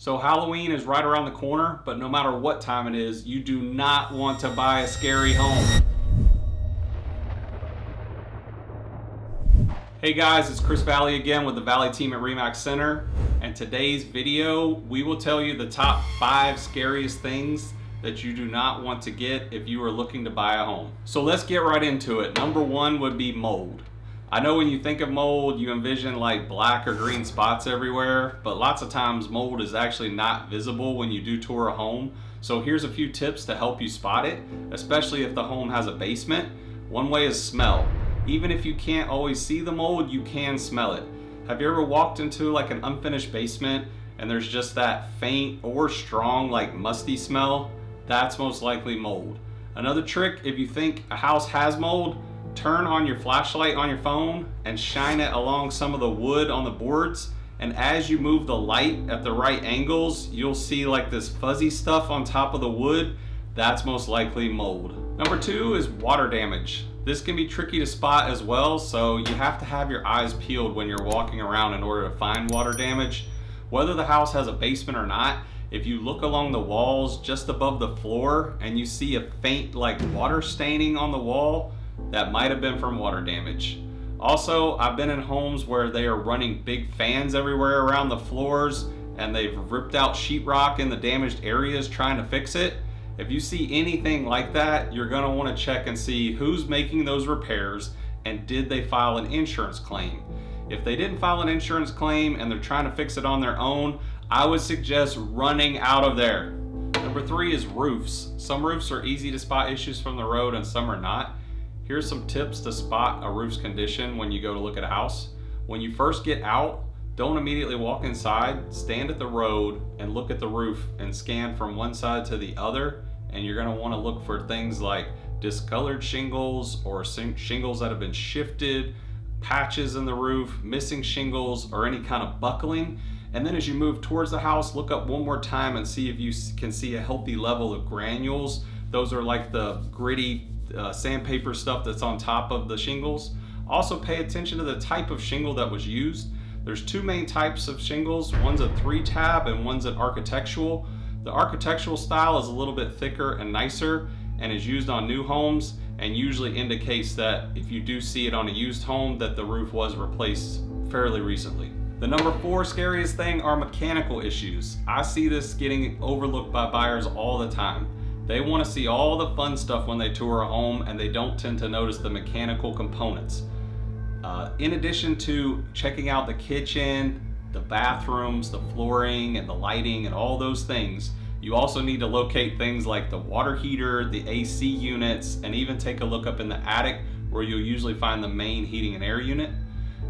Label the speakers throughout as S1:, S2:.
S1: So Halloween is right around the corner, but no matter what time it is, you do not want to buy a scary home. Hey guys, it's Chris Vallee again with the Vallee team at RE/MAX Center. And today's video, we will tell you the top 5 scariest things that you do not want to get if you are looking to buy a home. So let's get right into it. Number 1 would be mold. I know when you think of mold, you envision like black or green spots everywhere, but lots of times mold is actually not visible when you do tour a home. So here's a few tips to help you spot it, especially if the home has a basement. One way is smell. Even if you can't always see the mold, you can smell it. Have you ever walked into like an unfinished basement and there's just that faint or strong like musty smell? That's most likely mold. Another trick, if you think a house has mold, turn on your flashlight on your phone and shine it along some of the wood on the boards, and as you move the light at the right angles, you'll see like this fuzzy stuff on top of the wood. That's most likely mold. Number 2 is water damage. This can be tricky to spot as well, so you have to have your eyes peeled when you're walking around in order to find water damage. Whether the house has a basement or not, if you look along the walls just above the floor and you see a faint like water staining on the wall, that might have been from water damage. Also, I've been in homes where they are running big fans everywhere around the floors and they've ripped out sheetrock in the damaged areas trying to fix it. If you see anything like that, you're going to want to check and see who's making those repairs and did they file an insurance claim. If they didn't file an insurance claim and they're trying to fix it on their own, I would suggest running out of there. Number 3 is roofs. Some roofs are easy to spot issues from the road and some are not. Here's some tips to spot a roof's condition when you go to look at a house. When you first get out, don't immediately walk inside. Stand at the road and look at the roof and scan from one side to the other. And you're going to want to look for things like discolored shingles or shingles that have been shifted, patches in the roof, missing shingles, or any kind of buckling. And then as you move towards the house, look up one more time and see if you can see a healthy level of granules. Those are like the gritty sandpaper stuff that's on top of the shingles. Also pay attention to the type of shingle that was used. There's 2 main types of shingles. One's a 3-tab and one's an architectural. The architectural style is a little bit thicker and nicer and is used on new homes and usually indicates that if you do see it on a used home that the roof was replaced fairly recently. The number 4 scariest thing are mechanical issues. I see this getting overlooked by buyers all the time. They want to see all the fun stuff when they tour a home and they don't tend to notice the mechanical components. In addition to checking out the kitchen, the bathrooms, the flooring, and the lighting, and all those things, you also need to locate things like the water heater, the AC units, and even take a look up in the attic where you'll usually find the main heating and air unit.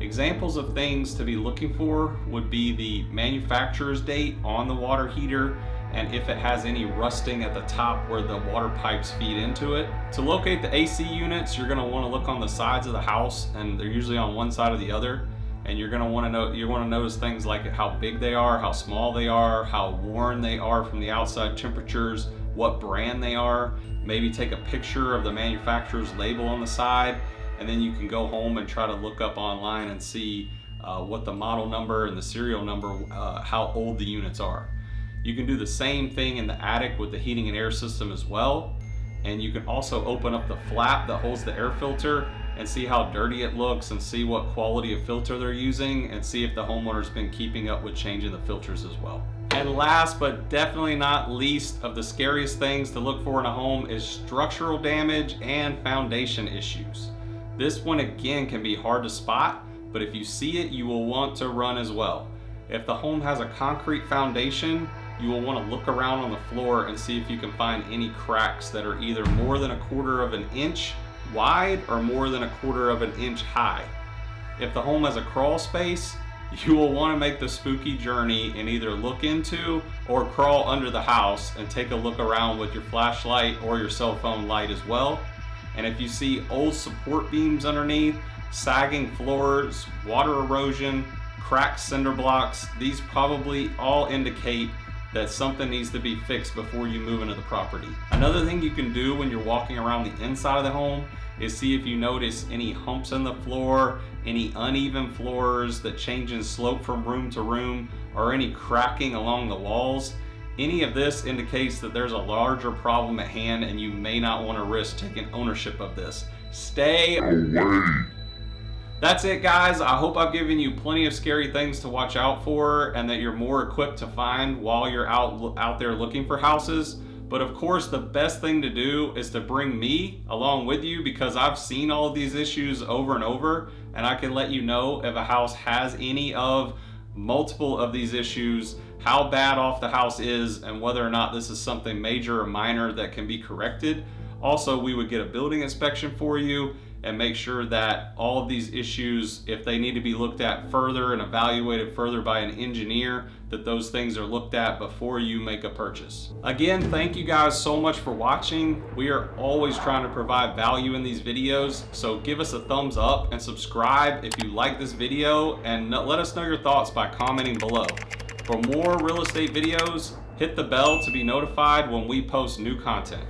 S1: Examples of things to be looking for would be the manufacturer's date on the water heater and if it has any rusting at the top where the water pipes feed into it. To locate the AC units, you're going to want to look on the sides of the house, and they're usually on one side or the other. And you're going to want to notice things like how big they are, how small they are, how worn they are from the outside temperatures, what brand they are. Maybe take a picture of the manufacturer's label on the side, and then you can go home and try to look up online and see what the model number and the serial number, how old the units are. You can do the same thing in the attic with the heating and air system as well. And you can also open up the flap that holds the air filter and see how dirty it looks and see what quality of filter they're using and see if the homeowner's been keeping up with changing the filters as well. And last but definitely not least of the scariest things to look for in a home is structural damage and foundation issues. This one again can be hard to spot, but if you see it, you will want to run as well. If the home has a concrete foundation, you will want to look around on the floor and see if you can find any cracks that are either more than 1/4 of an inch wide or more than 1/4 of an inch high. If the home has a crawl space, you will want to make the spooky journey and either look into or crawl under the house and take a look around with your flashlight or your cell phone light as well. And if you see old support beams underneath, sagging floors, water erosion, cracked cinder blocks, these probably all indicate that something needs to be fixed before you move into the property. Another thing you can do when you're walking around the inside of the home is see if you notice any humps in the floor, any uneven floors that change in slope from room to room, or any cracking along the walls, any of this indicates that there's a larger problem at hand and you may not want to risk taking ownership of this. Stay away. That's it, guys. I hope I've given you plenty of scary things to watch out for and that you're more equipped to find while you're out there looking for houses. But of course, the best thing to do is to bring me along with you, because I've seen all of these issues over and over, and I can let you know if a house has any of multiple of these issues, how bad off the house is, and whether or not this is something major or minor that can be corrected. Also, we would get a building inspection for you and make sure that all of these issues, if they need to be looked at further and evaluated further by an engineer, that those things are looked at before you make a purchase. Again, thank you guys so much for watching. We are always trying to provide value in these videos, so give us a thumbs up and subscribe if you like this video, and let us know your thoughts by commenting below. For more real estate videos, hit the bell to be notified when we post new content.